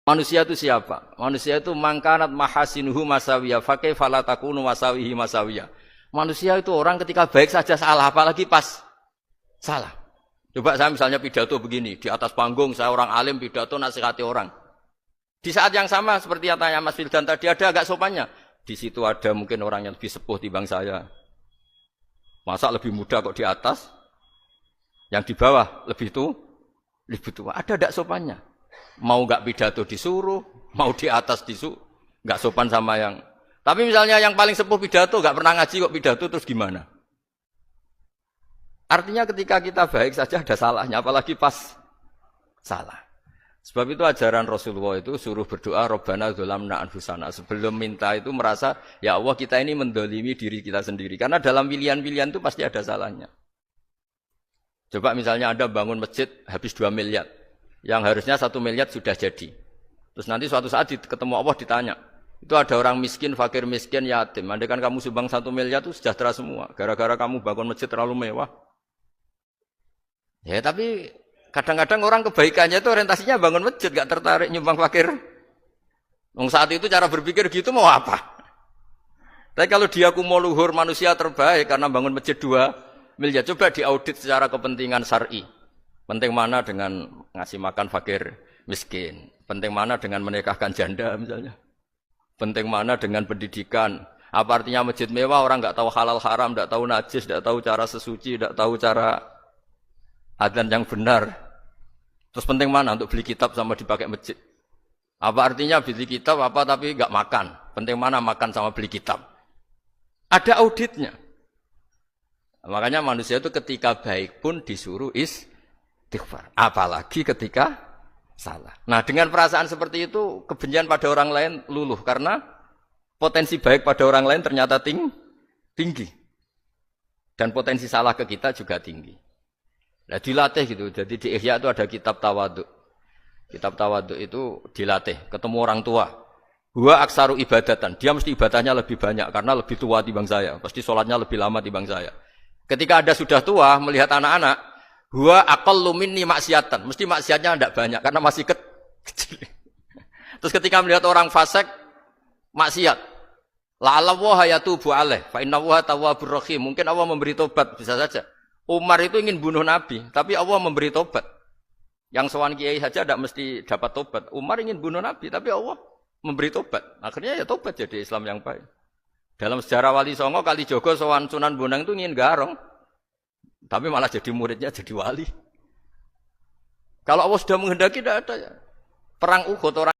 Manusia itu siapa? Manusia itu mangkanat mahasinuhu masawiya fakih falatakunu masawihi masawiya. Manusia itu orang ketika baik saja salah, apalagi pas salah. Coba saya misalnya pidato begini, di atas panggung saya orang alim pidato nasihati orang. Di saat yang sama seperti yang tanya Mas Wildan tadi, ada agak sopannya. Di situ ada mungkin orang yang lebih sepuh timbang saya. Masa lebih muda kok di atas? Yang di bawah lebih tua. Ada agak sopannya. Mau enggak pidato disuruh, mau di atas disuruh, enggak sopan sama yang. Tapi misalnya yang paling sepuh pidato enggak pernah ngaji kok pidato terus gimana? Artinya ketika kita baik saja ada salahnya, apalagi pas salah. Sebab itu ajaran Rasulullah itu suruh berdoa Rabbana dzolamna anfusana. Sebelum minta itu merasa, ya Allah kita ini mendolimi diri kita sendiri. Karena dalam pilihan-pilihan itu pasti ada salahnya. Coba misalnya Anda bangun masjid habis 2 miliar. Yang harusnya 1 miliar sudah jadi. Terus nanti suatu saat ketemu Allah ditanya. Itu ada orang miskin, fakir miskin, yatim. Andai kan kamu sumbang 1 miliar itu sejahtera semua. Gara-gara kamu bangun masjid terlalu mewah. Ya tapi kadang-kadang orang kebaikannya itu orientasinya bangun masjid, gak tertarik nyumbang fakir. Saat itu cara berpikir gitu mau apa? Tapi kalau dia kumuluhur manusia terbaik karena bangun masjid 2 miliar, coba diaudit secara kepentingan syar'i. Penting mana dengan ngasih makan fakir miskin? Penting mana dengan menikahkan janda misalnya? Penting mana dengan pendidikan? Apa artinya masjid mewah orang gak tahu halal haram, gak tahu najis, gak tahu cara sesuci, gak tahu cara adzan yang benar. Terus penting mana untuk beli kitab sama dipakai masjid? Apa artinya beli kitab apa tapi enggak makan? Penting mana makan sama beli kitab? Ada auditnya. Makanya manusia itu ketika baik pun disuruh istighfar. Apalagi ketika salah. Nah dengan perasaan seperti itu kebencian pada orang lain luluh. Karena potensi baik pada orang lain ternyata tinggi. Dan potensi salah ke kita juga tinggi. Nah dilatih gitu, jadi di Ihya itu ada kitab tawaduk. Kitab tawaduk itu dilatih, ketemu orang tua. Huwa aksaru ibadatan, dia mesti ibadahnya lebih banyak karena lebih tua timbang saya. Pasti sholatnya lebih lama timbang saya. Ketika Anda sudah tua, melihat anak-anak, huwa aqallu minni maksiatan, mesti maksiatnya tidak banyak karena masih kecil. Terus ketika melihat orang fasik, maksiat. La'alla wa yatubu alaih, fa inna wa tawwabur rahim. Mungkin Allah memberi tobat, bisa saja. Umar itu ingin bunuh Nabi, tapi Allah memberi tobat. Yang sowan kiai saja tidak mesti dapat tobat. Umar ingin bunuh Nabi, tapi Allah memberi tobat. Akhirnya ya tobat jadi Islam yang baik. Dalam sejarah Wali Songo, Kalijogo sowan Sunan Bonang itu ingin garong. Tapi malah jadi muridnya jadi wali. Kalau Allah sudah menghendaki tidak ada ya. Perang Uhud orang